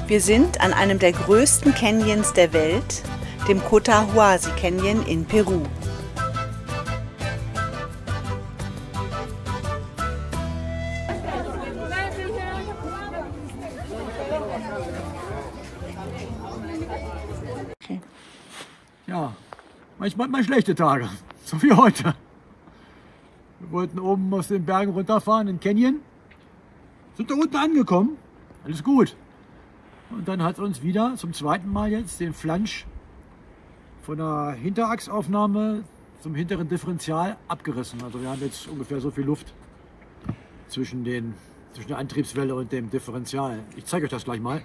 Wir sind an einem der größten Canyons der Welt, dem Cotahuasi Canyon in Peru. Okay. Ja, manchmal hat man schlechte Tage, so wie heute. Wir wollten oben aus den Bergen runterfahren, in den Canyon, sind da unten angekommen, alles gut. Und dann hat uns wieder zum zweiten Mal jetzt den Flansch von der Hinterachsaufnahme zum hinteren Differential abgerissen. Also wir haben jetzt ungefähr so viel Luft zwischen der Antriebswelle und dem Differential. Ich zeige euch das gleich mal.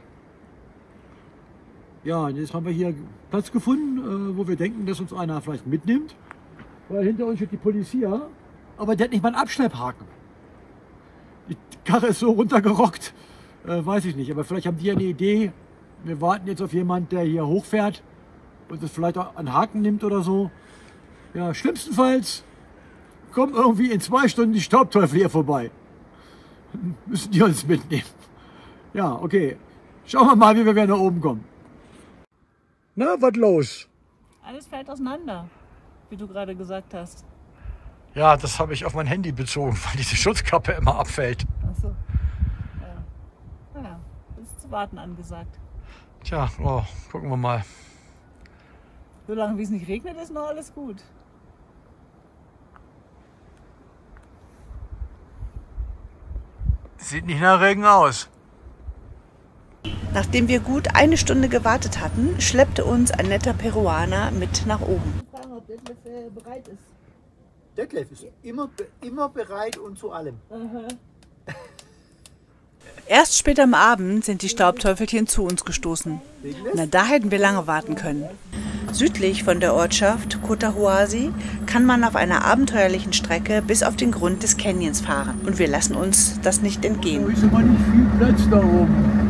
Ja, und jetzt haben wir hier Platz gefunden, wo wir denken, dass uns einer vielleicht mitnimmt. Weil hinter uns steht die Polizia, aber der hat nicht mal einen Abschlepphaken. Die Karre ist so runtergerockt. Weiß ich nicht, aber vielleicht haben die ja eine Idee. Wir warten jetzt auf jemanden, der hier hochfährt und das vielleicht auch einen Haken nimmt oder so. Ja, schlimmstenfalls kommen irgendwie in 2 Stunden die Staubteufel hier vorbei. Müssen die uns mitnehmen. Ja, okay. Schauen wir mal, wie wir nach oben kommen. Na, was los? Alles fällt auseinander, wie du gerade gesagt hast. Ja, das habe ich auf mein Handy bezogen, weil diese Schutzkappe immer abfällt. Ach so. Naja, ist zu warten angesagt. Tja, oh, gucken wir mal. Solange wie es nicht regnet, ist noch alles gut. Sieht nicht nach Regen aus. Nachdem wir gut 1 Stunde gewartet hatten, schleppte uns ein netter Peruaner mit nach oben. Ich frage, ob Detlef bereit ist. Detlef ist immer bereit und zu allem. Erst später am Abend sind die Staubteufelchen zu uns gestoßen. Na, da hätten wir lange warten können. Südlich von der Ortschaft Cotahuasi kann man auf einer abenteuerlichen Strecke bis auf den Grund des Canyons fahren. Und wir lassen uns das nicht entgehen. Da ist aber nicht viel Platz da oben.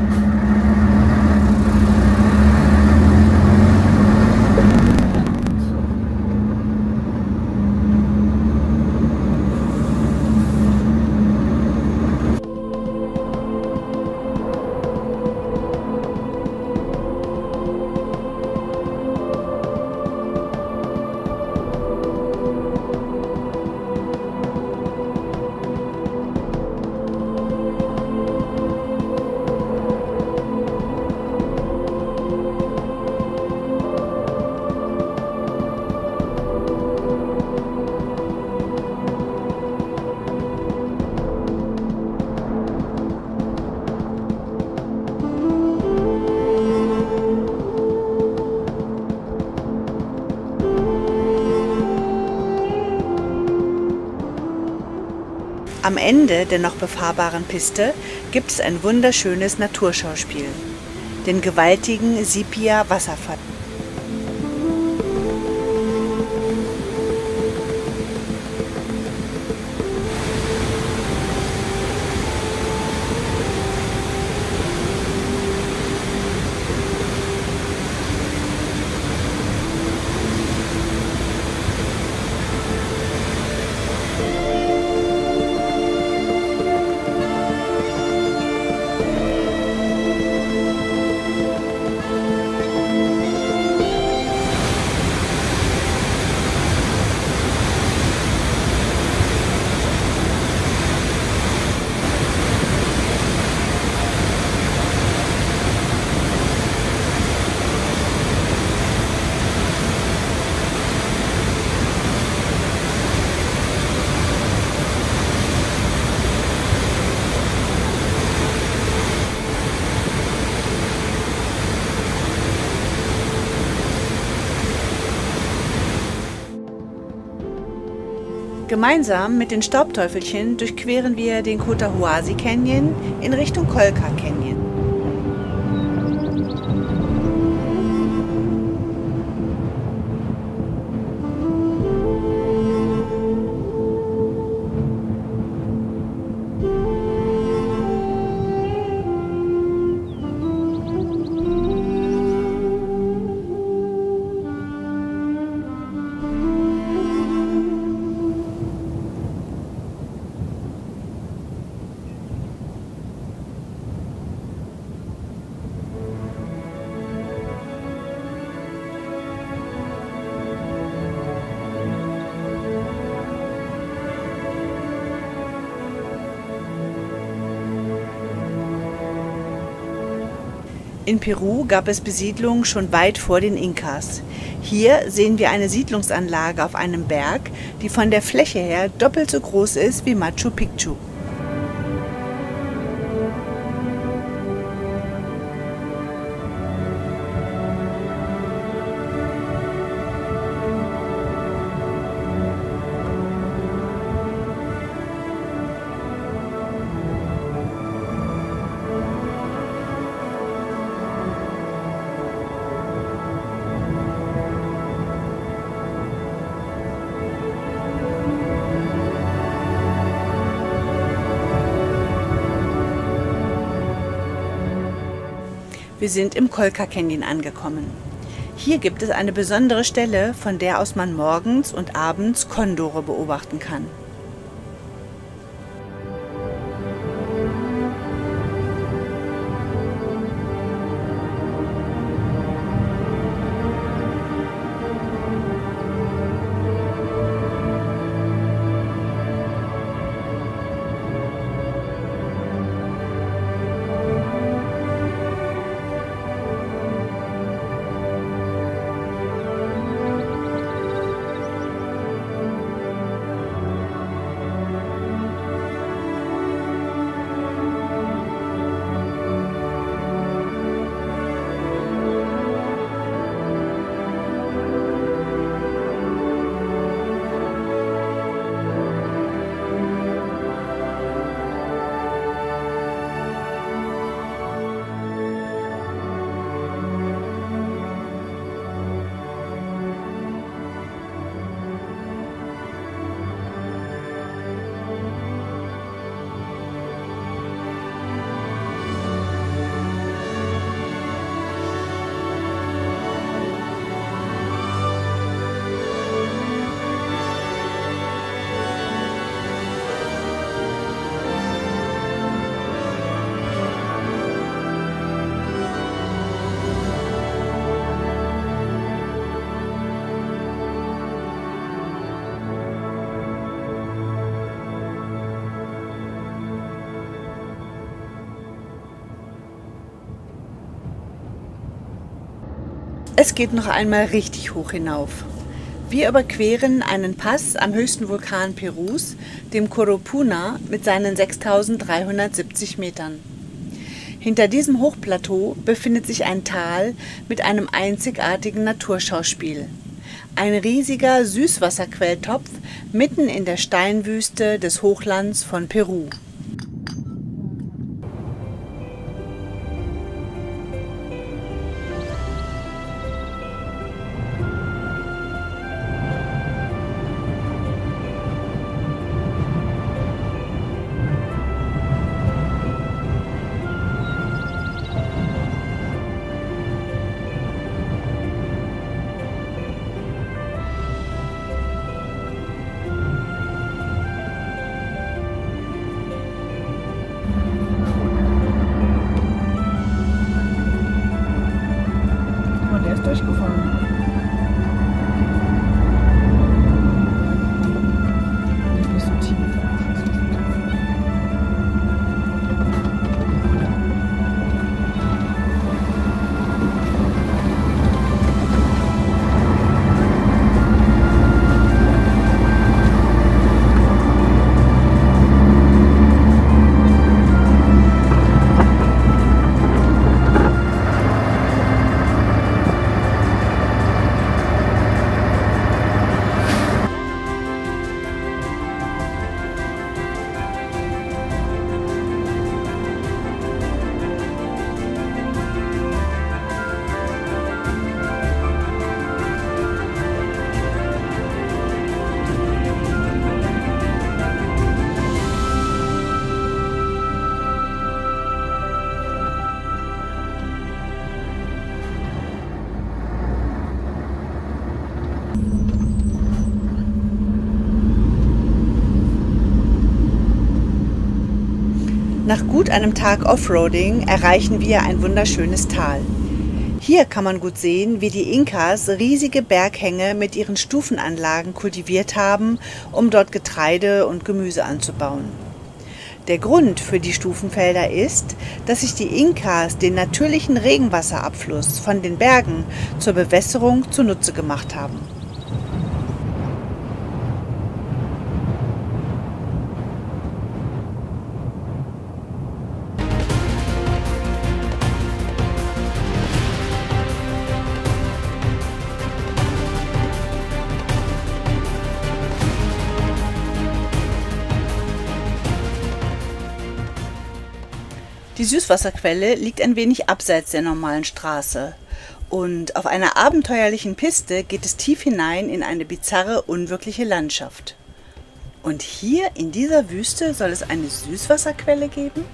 Am Ende der noch befahrbaren Piste gibt es ein wunderschönes Naturschauspiel, den gewaltigen Sipia-Wasserfall. Gemeinsam mit den Staubteufelchen durchqueren wir den Cotahuasi Canyon in Richtung Colca Canyon. In Peru gab es Besiedlung schon weit vor den Inkas. Hier sehen wir eine Siedlungsanlage auf einem Berg, die von der Fläche her doppelt so groß ist wie Machu Picchu. Wir sind im Colca Canyon angekommen. Hier gibt es eine besondere Stelle, von der aus man morgens und abends Kondore beobachten kann. Es geht noch einmal richtig hoch hinauf. Wir überqueren einen Pass am höchsten Vulkan Perus, dem Coropuna, mit seinen 6.370 Metern. Hinter diesem Hochplateau befindet sich ein Tal mit einem einzigartigen Naturschauspiel. Ein riesiger Süßwasserquelltopf mitten in der Steinwüste des Hochlands von Peru. Durchgefahren. Nicht so tief. Nach gut einem Tag Offroading erreichen wir ein wunderschönes Tal. Hier kann man gut sehen, wie die Inkas riesige Berghänge mit ihren Stufenanlagen kultiviert haben, um dort Getreide und Gemüse anzubauen. Der Grund für die Stufenfelder ist, dass sich die Inkas den natürlichen Regenwasserabfluss von den Bergen zur Bewässerung zunutze gemacht haben. Die Süßwasserquelle liegt ein wenig abseits der normalen Straße und auf einer abenteuerlichen Piste geht es tief hinein in eine bizarre, unwirkliche Landschaft. Und hier in dieser Wüste soll es eine Süßwasserquelle geben?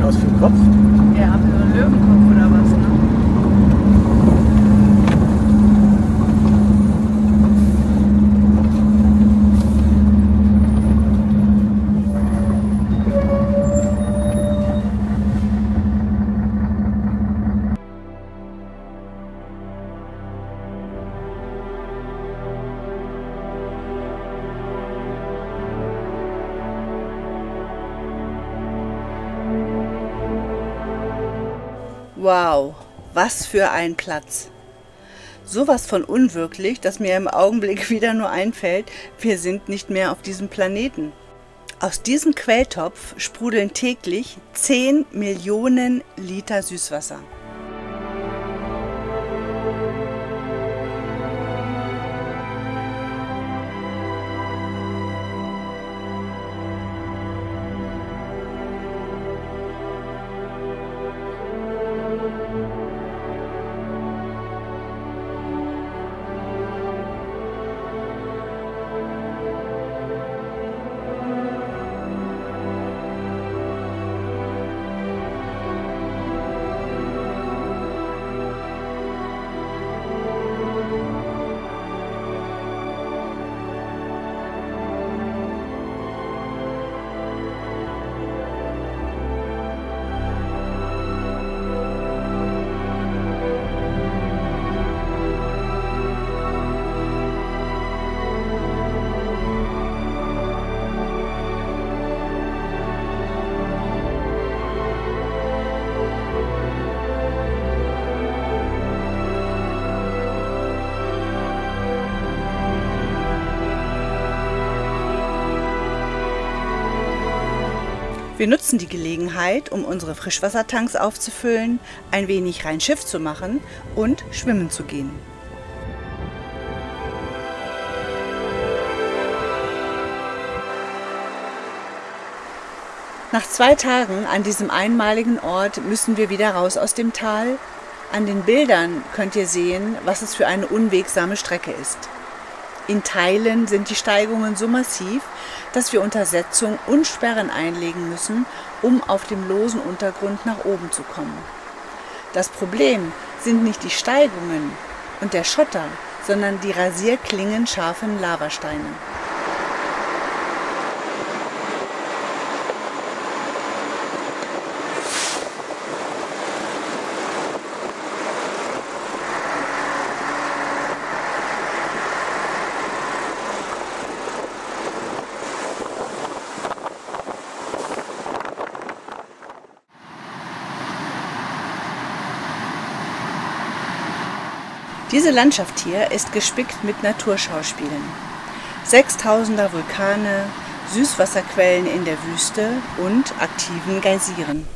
Aus dem Kopf. Ja, aber so ein Löwenkopf oder was, ne? Wow, was für ein Platz. Sowas von unwirklich, dass mir im Augenblick wieder nur einfällt, wir sind nicht mehr auf diesem Planeten. Aus diesem Quelltopf sprudeln täglich 10 Millionen Liter Süßwasser. Wir nutzen die Gelegenheit, um unsere Frischwassertanks aufzufüllen, ein wenig rein Schiff zu machen und schwimmen zu gehen. Nach 2 Tagen an diesem einmaligen Ort müssen wir wieder raus aus dem Tal. An den Bildern könnt ihr sehen, was es für eine unwegsame Strecke ist. In Teilen sind die Steigungen so massiv, dass wir Untersetzung und Sperren einlegen müssen, um auf dem losen Untergrund nach oben zu kommen. Das Problem sind nicht die Steigungen und der Schotter, sondern die rasierklingenscharfen Lavasteine. Diese Landschaft hier ist gespickt mit Naturschauspielen. 6000er Vulkane, Süßwasserquellen in der Wüste und aktiven Geysiren.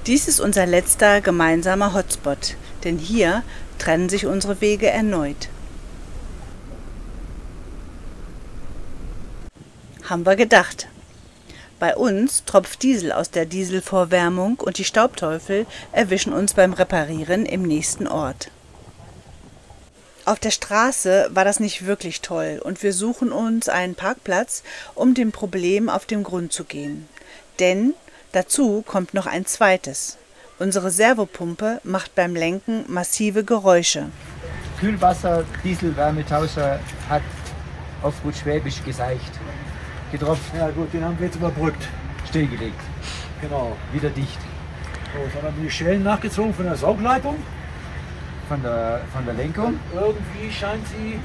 Dies ist unser letzter gemeinsamer Hotspot, denn hier trennen sich unsere Wege erneut. Haben wir gedacht. Bei uns tropft Diesel aus der Dieselvorwärmung und die Staubteufel erwischen uns beim Reparieren im nächsten Ort. Auf der Straße war das nicht wirklich toll und wir suchen uns einen Parkplatz, um dem Problem auf den Grund zu gehen. Denn dazu kommt noch ein zweites. Unsere Servopumpe macht beim Lenken massive Geräusche. Kühlwasser, Dieselwärmetauscher hat auf gut Schwäbisch geseicht. Getropft. Ja gut, den haben wir jetzt überbrückt. Stillgelegt. Genau. Wieder dicht. So, jetzt haben wir die Schellen nachgezogen von der Saugleitung. Von der Lenkung. Irgendwie scheint sie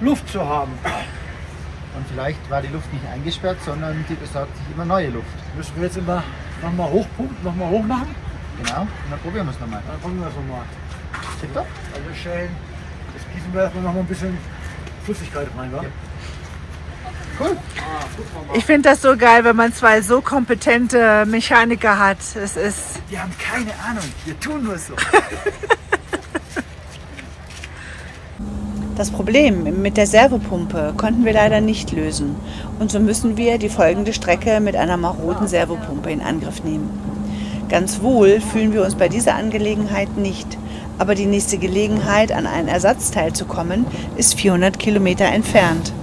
Luft zu haben. Und vielleicht war die Luft nicht eingesperrt, sondern die besorgt sich immer neue Luft. Müssen wir jetzt immer nochmal hochpumpen, nochmal hoch machen? Genau, und dann probieren wir es nochmal. Dann probieren wir es nochmal. Tipptopp. Also Schellen, jetzt gießen wir erstmal nochmal ein bisschen Flüssigkeit rein, wa? Ja. Cool. Ich finde das so geil, wenn man zwei so kompetente Mechaniker hat. Es ist Die haben keine Ahnung, wir tun nur so. Das Problem mit der Servopumpe konnten wir leider nicht lösen und so müssen wir die folgende Strecke mit einer maroden Servopumpe in Angriff nehmen. Ganz wohl fühlen wir uns bei dieser Angelegenheit nicht, aber die nächste Gelegenheit, an ein Ersatzteil zu kommen, ist 400 Kilometer entfernt.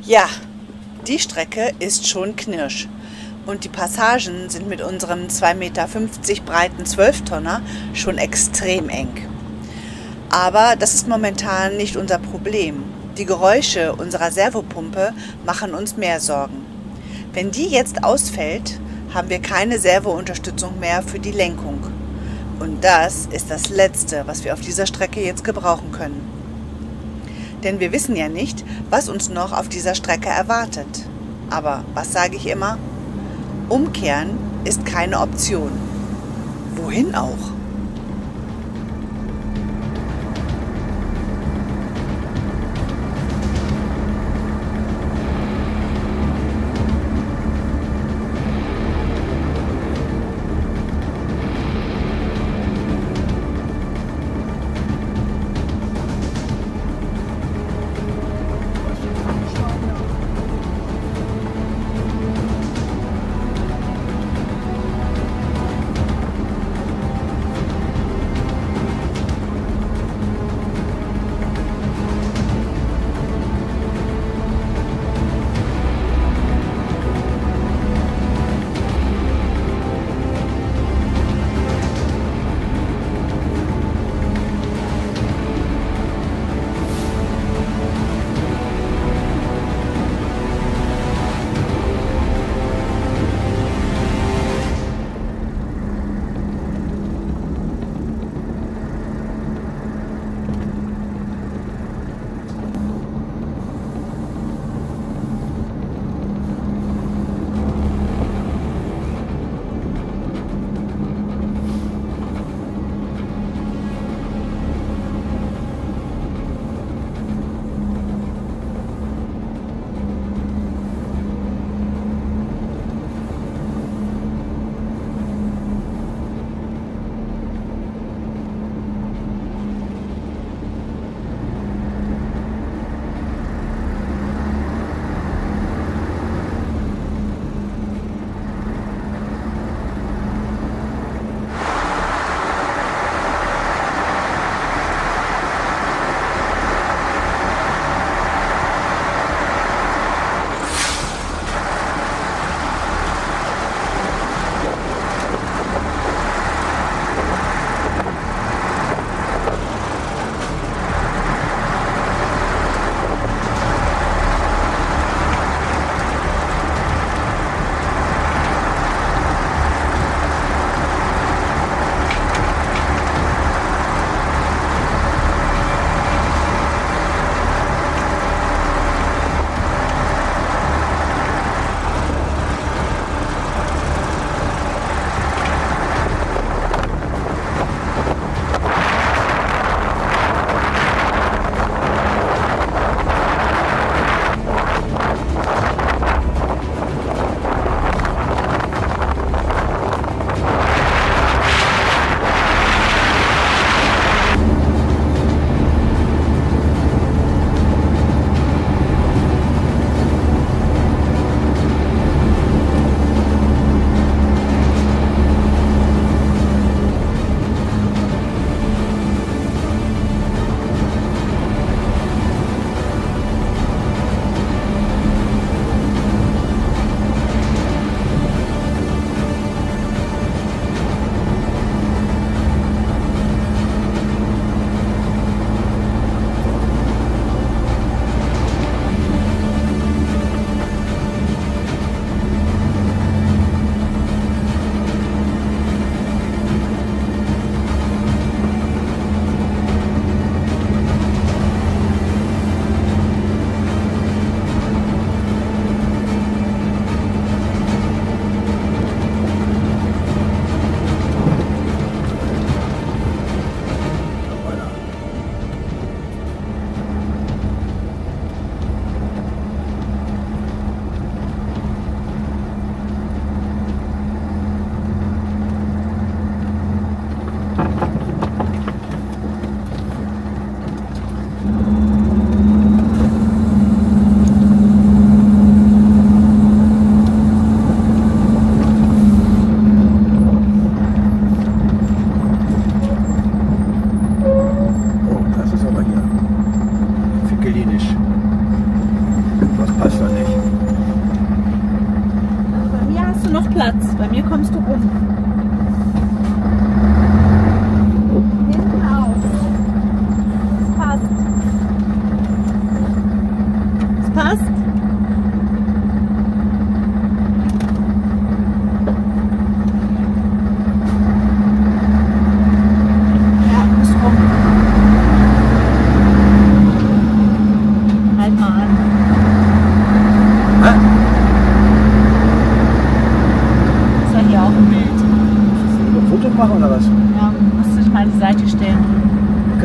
Ja, die Strecke ist schon knirsch und die Passagen sind mit unserem 2,50 Meter breiten 12-Tonner schon extrem eng. Aber das ist momentan nicht unser Problem. Die Geräusche unserer Servopumpe machen uns mehr Sorgen. Wenn die jetzt ausfällt, haben wir keine Servounterstützung mehr für die Lenkung. Und das ist das Letzte, was wir auf dieser Strecke jetzt gebrauchen können. Denn wir wissen ja nicht, was uns noch auf dieser Strecke erwartet. Aber was sage ich immer? Umkehren ist keine Option. Wohin auch?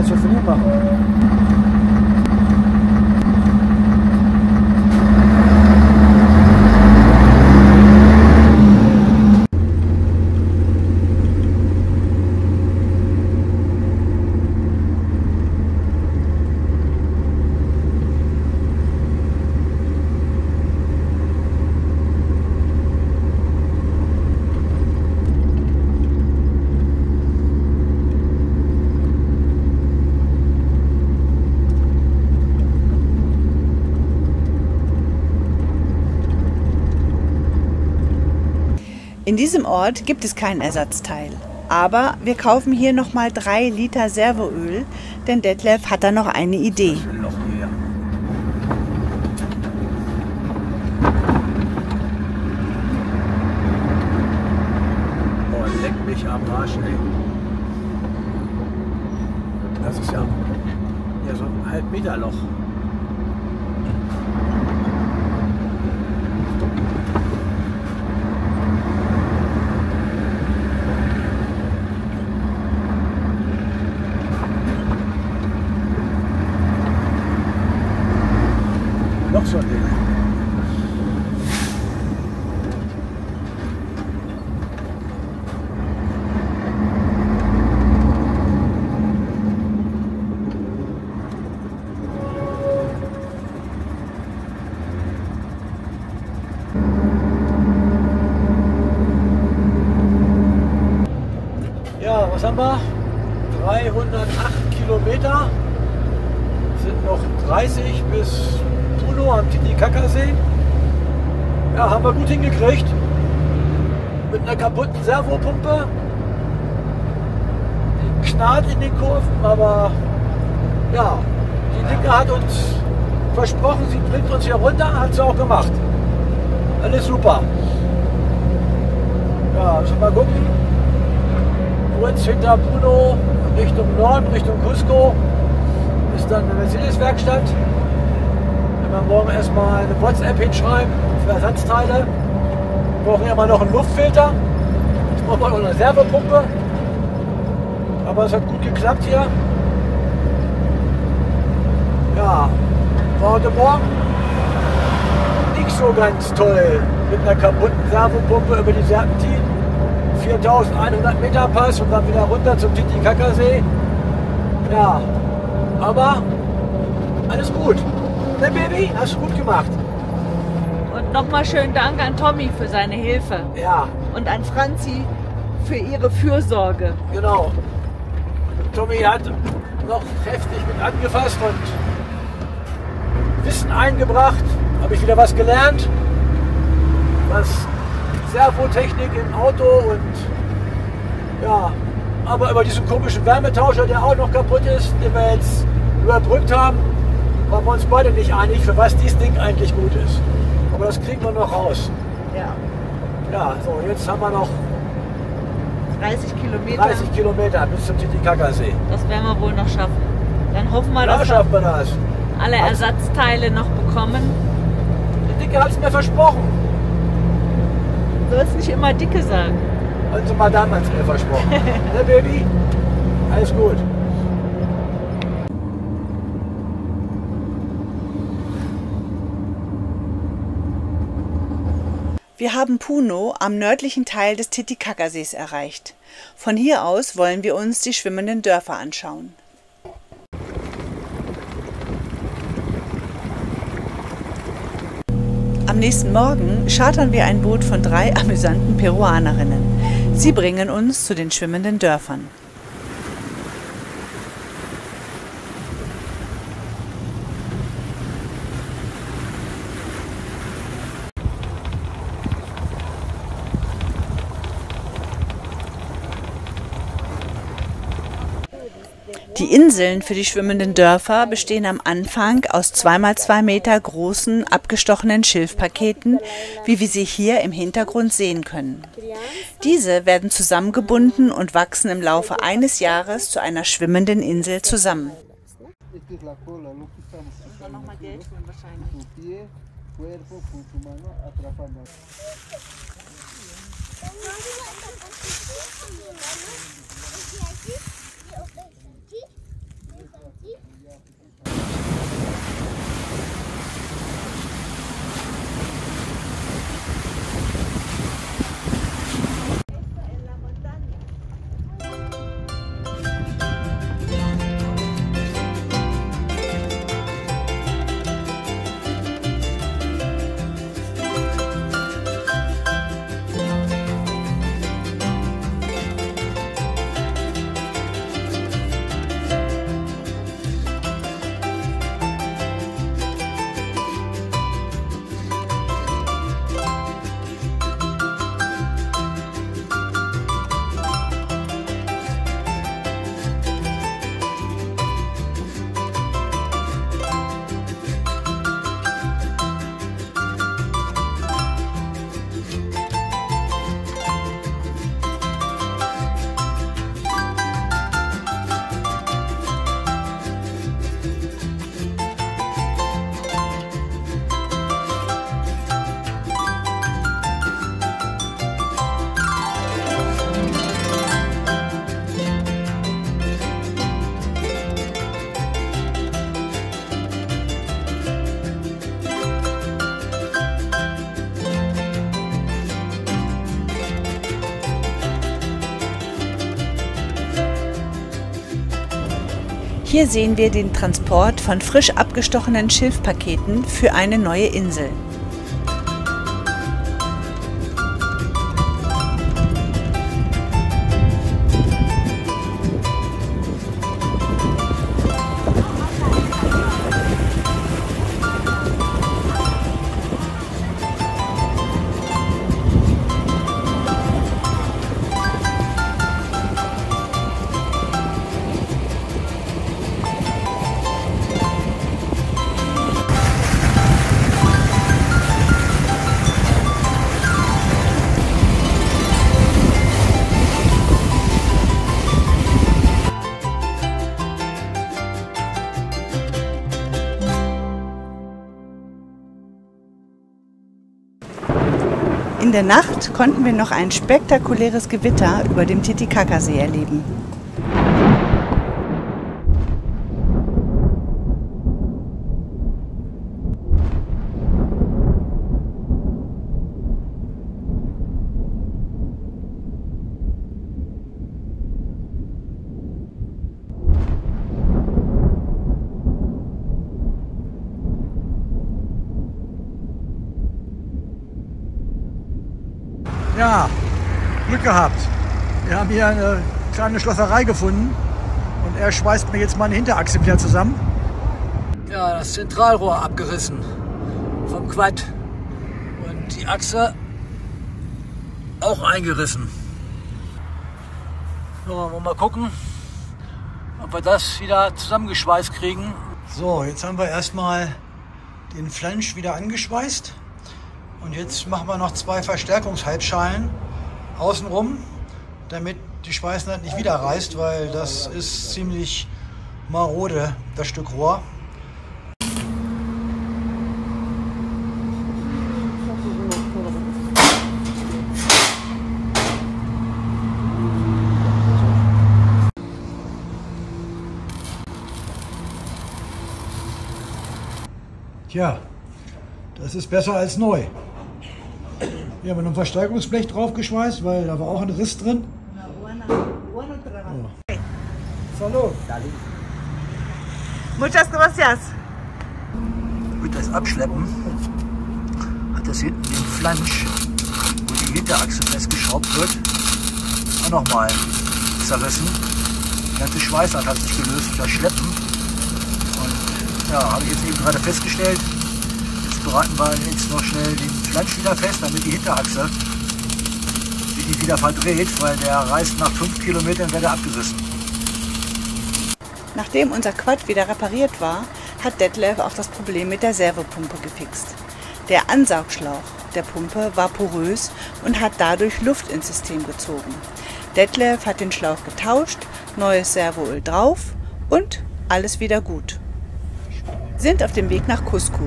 jetzt für ihn machen? In diesem Ort gibt es kein Ersatzteil. Aber wir kaufen hier nochmal 3 Liter Servoöl, denn Detlef hat da noch eine Idee. Boah, leck mich am Arsch, ey. Das ist ja so ein halb-Meter Loch. Noch so ein Ding. Ja, was haben wir? 308 Kilometer. Sind noch 30 bis Puno am Titicacasee. Ja, haben wir gut hingekriegt. Mit einer kaputten Servopumpe. Die knarrt in den Kurven, aber ja, die Dicke hat uns versprochen, sie bringt uns hier runter, hat sie auch gemacht. Alles super. Ja, schon mal gucken. Kurz hinter Puno, Richtung Norden, Richtung Cusco, ist dann eine Mercedes-Werkstatt. Wir morgen erstmal eine WhatsApp hinschreiben für Ersatzteile. Wir brauchen ja mal noch einen Luftfilter. Jetzt brauchen wir noch eine Servopumpe. Aber es hat gut geklappt hier. Ja, war heute Morgen nicht so ganz toll mit einer kaputten Servopumpe über die Serpentin. 4100 Meter Pass und dann wieder runter zum Titicacasee. Ja, aber alles gut. Ne, Baby, hast du gut gemacht. Und nochmal schönen Dank an Tommy für seine Hilfe. Ja. Und an Franzi für ihre Fürsorge. Genau. Tommy hat noch heftig mit angefasst und Wissen eingebracht. Habe ich wieder was gelernt. Was Servotechnik im Auto und ja, aber über diesen komischen Wärmetauscher, der auch noch kaputt ist, den wir jetzt überbrückt haben, waren wir uns beide nicht einig, für was dieses Ding eigentlich gut ist. Aber das kriegen wir noch raus. Ja. Ja, so, jetzt haben wir noch 30 Kilometer. 30 Kilometer bis zum Titicacasee. Das werden wir wohl noch schaffen. Dann hoffen wir, Da dass schaffen wir wir das. alle Ersatzteile noch bekommen. Die Dicke hat es mir versprochen. Du sollst nicht immer Dicke sagen. Also Madame hat es mir versprochen. Ne, Baby? Alles gut. Wir haben Puno am nördlichen Teil des Titicacasees erreicht. Von hier aus wollen wir uns die schwimmenden Dörfer anschauen. Am nächsten Morgen chartern wir ein Boot von 3 amüsanten Peruanerinnen. Sie bringen uns zu den schwimmenden Dörfern. Die Inseln für die schwimmenden Dörfer bestehen am Anfang aus 2x2 Meter großen, abgestochenen Schilfpaketen, wie wir sie hier im Hintergrund sehen können. Diese werden zusammengebunden und wachsen im Laufe eines Jahres zu einer schwimmenden Insel zusammen. Hier sehen wir den Transport von frisch abgestochenen Schilfpaketen für eine neue Insel. In der Nacht konnten wir noch ein spektakuläres Gewitter über dem Titicacasee erleben. Ja, Glück gehabt. Wir haben hier eine kleine Schlosserei gefunden und er schweißt mir jetzt meine Hinterachse wieder zusammen. Ja, das Zentralrohr abgerissen vom Quad und die Achse auch eingerissen. So, wollen wir mal gucken, ob wir das wieder zusammengeschweißt kriegen. So, jetzt haben wir erstmal den Flansch wieder angeschweißt. Und jetzt machen wir noch 2 Verstärkungshalbschalen außenrum, damit die Schweißnaht nicht wieder reißt, weil das ist ziemlich marode, das Stück Rohr. Tja, das ist besser als neu. Hier haben wir noch ein Verstärkungsblech drauf geschweißt, weil da war auch ein Riss drin. Oh. Salud. Muchas gracias. Mit das Abschleppen hat das hinten den Flansch, wo die Hinterachse festgeschraubt wird, auch nochmal zerrissen. Die ganze Schweißnaht hat sich gelöst durch das Schleppen. Und ja, habe ich jetzt eben gerade festgestellt. Jetzt bereiten wir jetzt noch schnell den Flansch wieder fest, damit die Hinterachse sich nicht wieder verdreht, weil der reißt nach 5 Kilometern wieder abgerissen. Nachdem unser Quad wieder repariert war, hat Detlef auch das Problem mit der Servopumpe gefixt. Der Ansaugschlauch der Pumpe war porös und hat dadurch Luft ins System gezogen. Detlef hat den Schlauch getauscht, neues Servoöl drauf und alles wieder gut. Sind auf dem Weg nach Cusco.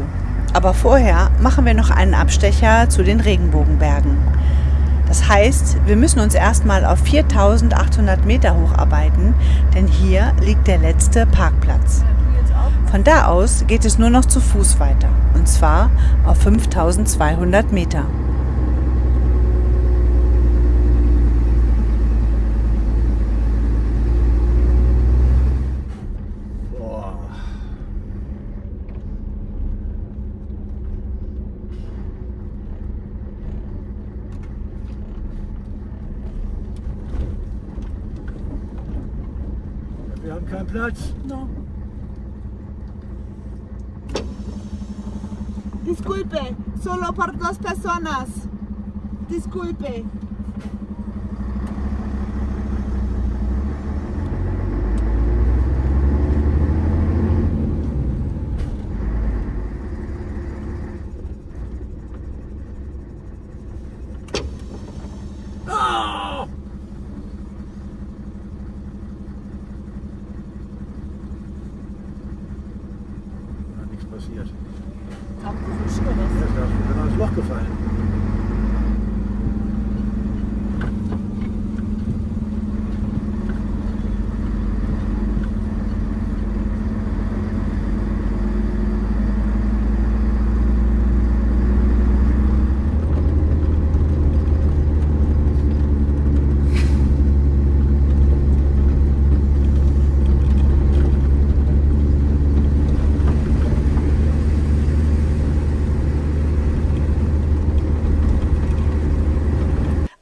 Aber vorher machen wir noch einen Abstecher zu den Regenbogenbergen. Das heißt, wir müssen uns erstmal auf 4.800 Meter hocharbeiten, denn hier liegt der letzte Parkplatz. Von da aus geht es nur noch zu Fuß weiter, und zwar auf 5.200 Meter. Wir haben keinen Platz. No. Disculpe, solo por 2 personas. Disculpe. Passiert. Ja, ist da ins Loch gefallen.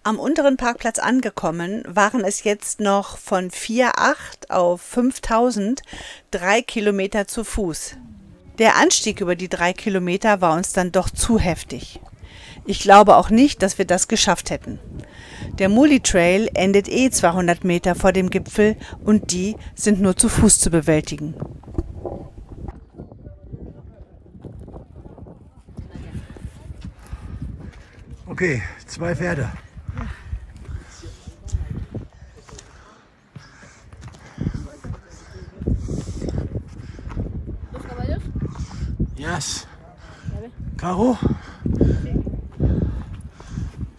Am unteren Parkplatz angekommen, waren es jetzt noch von 4.800 auf 5.000 3 Kilometer zu Fuß. Der Anstieg über die 3 Kilometer war uns dann doch zu heftig. Ich glaube auch nicht, dass wir das geschafft hätten. Der Muli Trail endet 200 Meter vor dem Gipfel und die sind nur zu Fuß zu bewältigen. Okay, 2 Pferde. Yes. Caro?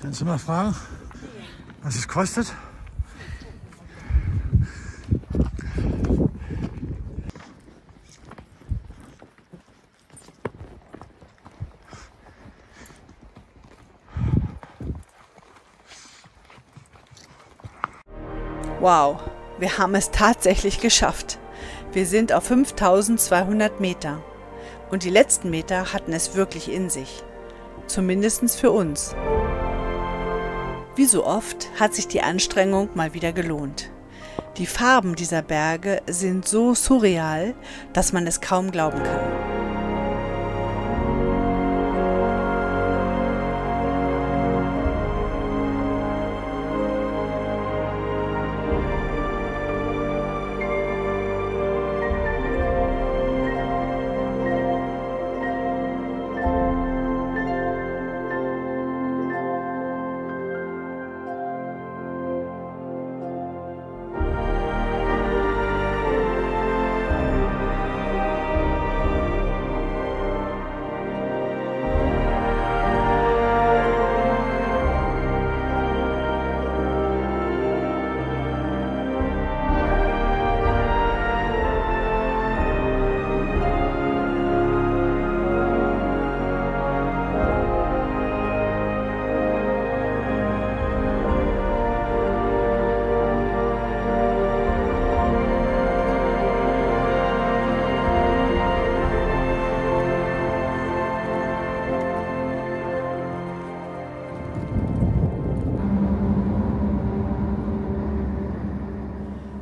Kannst du mal fragen, was es kostet? Wow, wir haben es tatsächlich geschafft. Wir sind auf 5.200 Meter. Und die letzten Meter hatten es wirklich in sich. Zumindest für uns. Wie so oft hat sich die Anstrengung mal wieder gelohnt. Die Farben dieser Berge sind so surreal, dass man es kaum glauben kann.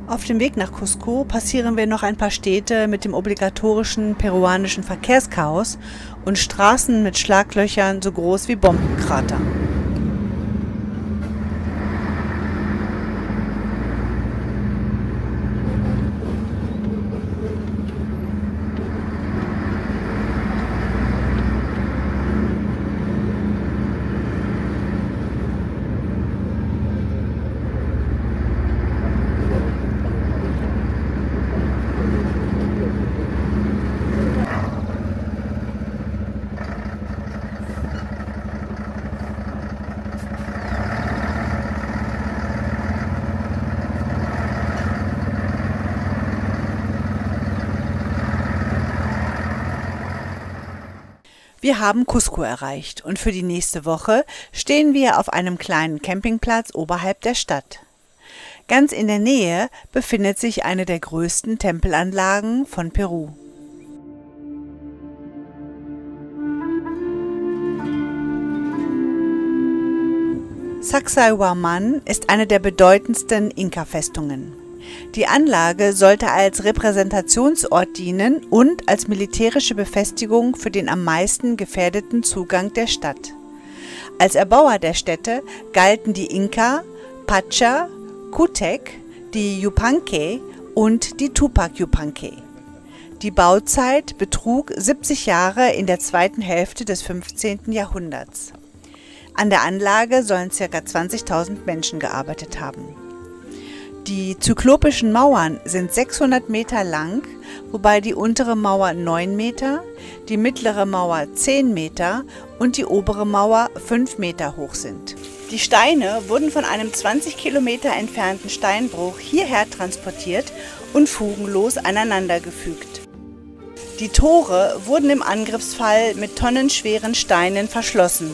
Auf dem Weg nach Cusco passieren wir noch ein paar Städte mit dem obligatorischen peruanischen Verkehrschaos und Straßen mit Schlaglöchern so groß wie Bombenkrater. Wir haben Cusco erreicht und für die nächste Woche stehen wir auf einem kleinen Campingplatz oberhalb der Stadt. Ganz in der Nähe befindet sich eine der größten Tempelanlagen von Peru. Sacsayhuaman ist eine der bedeutendsten Inka-Festungen. Die Anlage sollte als Repräsentationsort dienen und als militärische Befestigung für den am meisten gefährdeten Zugang der Stadt. Als Erbauer der Städte galten die Inka, Pacha, Cutec, die Yupanqui und die Tupac Yupanqui. Die Bauzeit betrug 70 Jahre in der zweiten Hälfte des 15. Jahrhunderts. An der Anlage sollen ca. 20.000 Menschen gearbeitet haben. Die zyklopischen Mauern sind 600 Meter lang, wobei die untere Mauer 9 Meter, die mittlere Mauer 10 Meter und die obere Mauer 5 Meter hoch sind. Die Steine wurden von einem 20 Kilometer entfernten Steinbruch hierher transportiert und fugenlos aneinandergefügt. Die Tore wurden im Angriffsfall mit tonnenschweren Steinen verschlossen.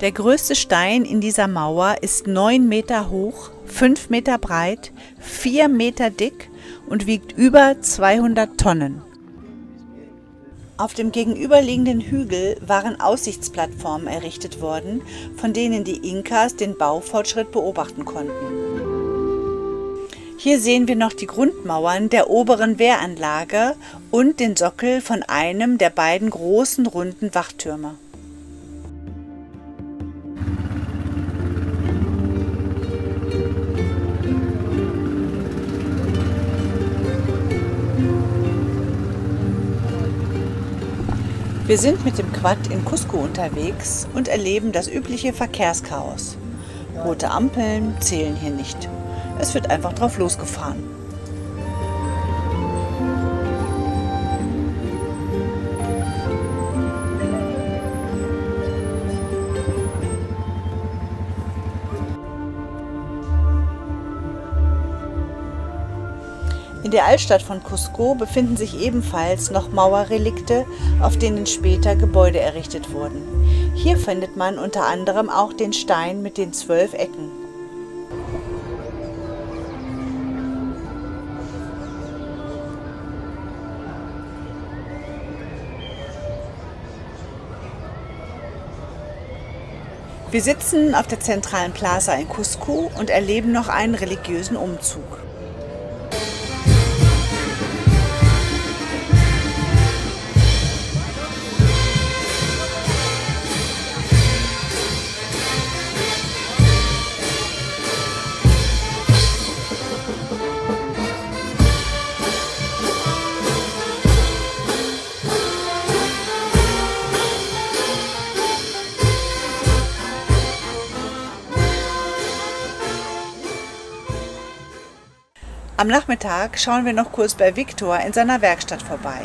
Der größte Stein in dieser Mauer ist 9 Meter hoch, 5 Meter breit, 4 Meter dick und wiegt über 200 Tonnen. Auf dem gegenüberliegenden Hügel waren Aussichtsplattformen errichtet worden, von denen die Inkas den Baufortschritt beobachten konnten. Hier sehen wir noch die Grundmauern der oberen Wehranlage und den Sockel von einem der beiden großen runden Wachtürme. Wir sind mit dem Quad in Cusco unterwegs und erleben das übliche Verkehrschaos. Rote Ampeln zählen hier nicht. Es wird einfach drauf losgefahren. In der Altstadt von Cusco befinden sich ebenfalls noch Mauerrelikte, auf denen später Gebäude errichtet wurden. Hier findet man unter anderem auch den Stein mit den 12 Ecken. Wir sitzen auf der zentralen Plaza in Cusco und erleben noch einen religiösen Umzug. Am Nachmittag schauen wir noch kurz bei Victor in seiner Werkstatt vorbei.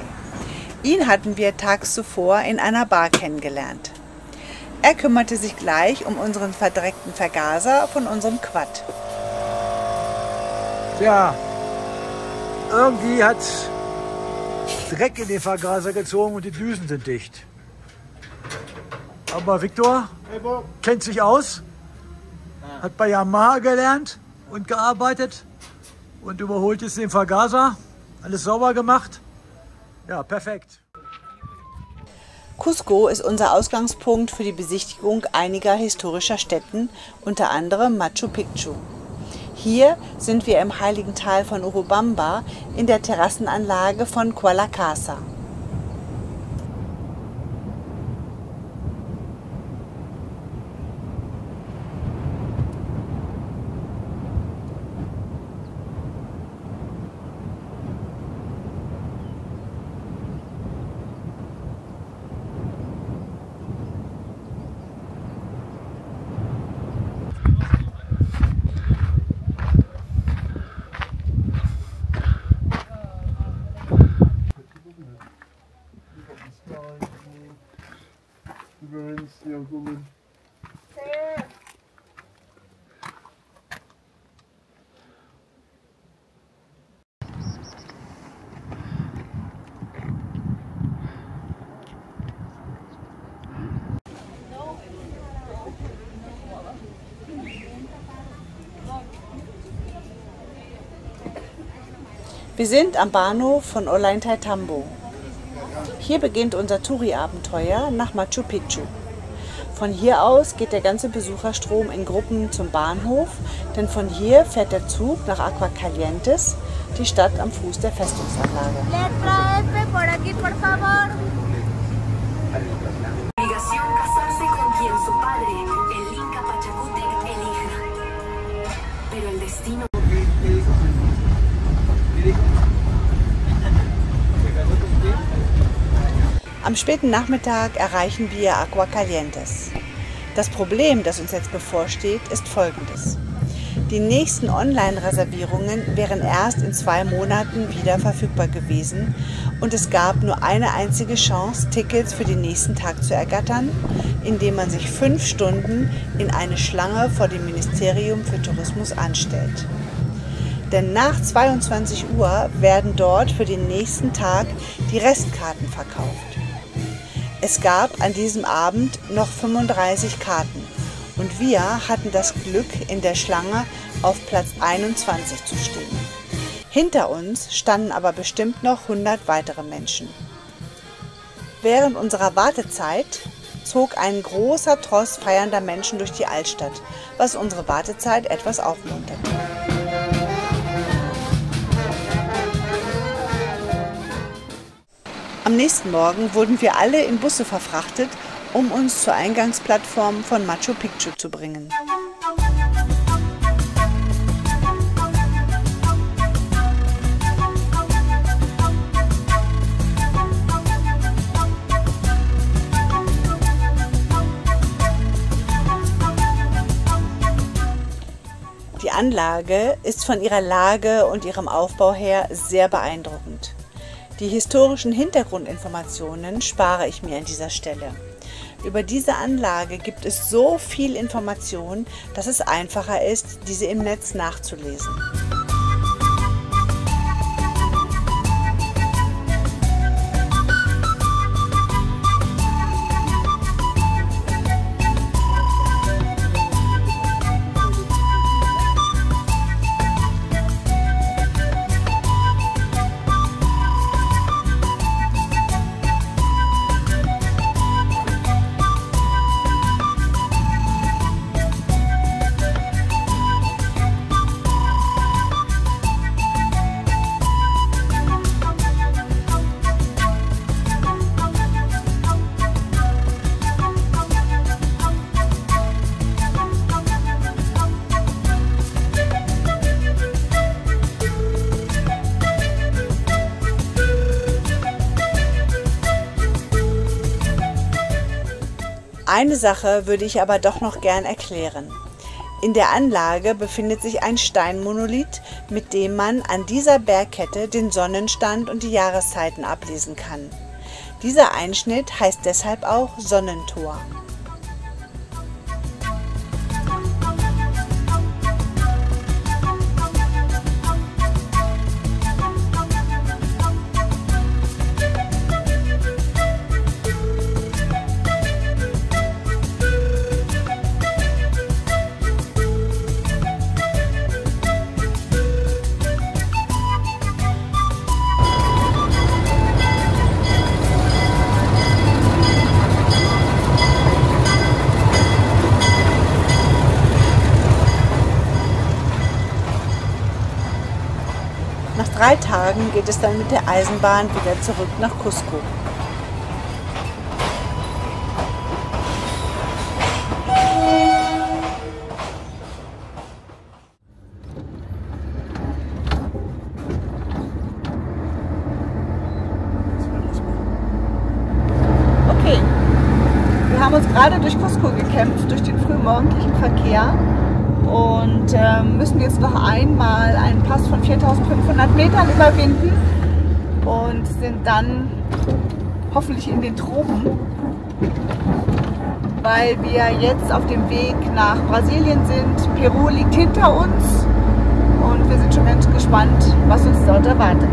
Ihn hatten wir tags zuvor in einer Bar kennengelernt. Er kümmerte sich gleich um unseren verdreckten Vergaser von unserem Quad. Tja, irgendwie hat Dreck in den Vergaser gezogen und die Düsen sind dicht. Aber Victor kennt sich aus, hat bei Yamaha gelernt und gearbeitet. Und überholt jetzt den Vergaser, alles sauber gemacht. Ja, perfekt. Cusco ist unser Ausgangspunkt für die Besichtigung einiger historischer Stätten, unter anderem Machu Picchu. Hier sind wir im heiligen Tal von Urubamba in der Terrassenanlage von Qualacasa. Wir sind am Bahnhof von Ollantaytambo. Hier beginnt unser Touri-Abenteuer nach Machu Picchu. Von hier aus geht der ganze Besucherstrom in Gruppen zum Bahnhof, denn von hier fährt der Zug nach Aguascalientes, die Stadt am Fuß der Festungsanlage. Am späten Nachmittag erreichen wir Aguascalientes. Das Problem, das uns jetzt bevorsteht, ist folgendes. Die nächsten Online-Reservierungen wären erst in 2 Monaten wieder verfügbar gewesen und es gab nur eine einzige Chance, Tickets für den nächsten Tag zu ergattern, indem man sich 5 Stunden in eine Schlange vor dem Ministerium für Tourismus anstellt. Denn nach 22 Uhr werden dort für den nächsten Tag die Restkarten verkauft. Es gab an diesem Abend noch 35 Karten und wir hatten das Glück, in der Schlange auf Platz 21 zu stehen. Hinter uns standen aber bestimmt noch 100 weitere Menschen. Während unserer Wartezeit zog ein großer Tross feiernder Menschen durch die Altstadt, was unsere Wartezeit etwas aufmunterte. Am nächsten Morgen wurden wir alle in Busse verfrachtet, um uns zur Eingangsplattform von Machu Picchu zu bringen. Die Anlage ist von ihrer Lage und ihrem Aufbau her sehr beeindruckend. Die historischen Hintergrundinformationen spare ich mir an dieser Stelle. Über diese Anlage gibt es so viel Information, dass es einfacher ist, diese im Netz nachzulesen. Eine Sache würde ich aber doch noch gern erklären. In der Anlage befindet sich ein Steinmonolith, mit dem man an dieser Bergkette den Sonnenstand und die Jahreszeiten ablesen kann. Dieser Einschnitt heißt deshalb auch Sonnentor. Nach 3 Tagen geht es dann mit der Eisenbahn wieder zurück nach Cusco. Okay, wir haben uns gerade durch Cusco gekämpft, durch den frühmorgendlichen Verkehr. Und müssen jetzt noch einmal einen Pass von 4500 Metern überwinden und sind dann hoffentlich in den Tropen, weil wir jetzt auf dem Weg nach Brasilien sind. Peru liegt hinter uns und wir sind schon ganz gespannt, was uns dort erwartet.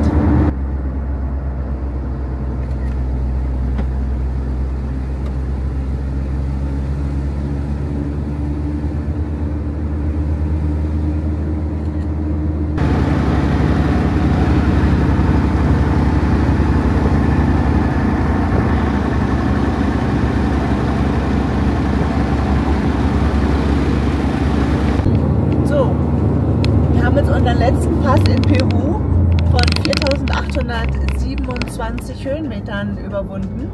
Unseren letzten Pass in Peru von 4827 Höhenmetern überwunden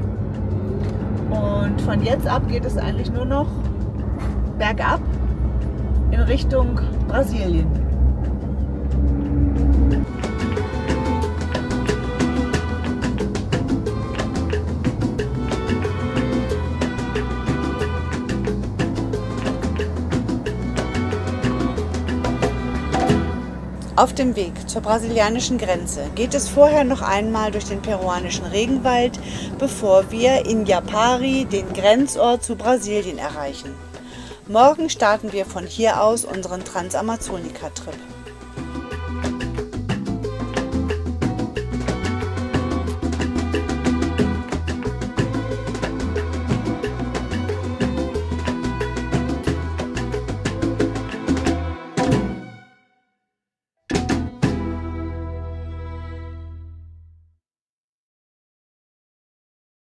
und von jetzt ab geht es eigentlich nur noch bergab in Richtung Brasilien. Auf dem Weg zur brasilianischen Grenze geht es vorher noch einmal durch den peruanischen Regenwald, bevor wir in Japari, den Grenzort zu Brasilien, erreichen. Morgen starten wir von hier aus unseren Transamazonica-Trip.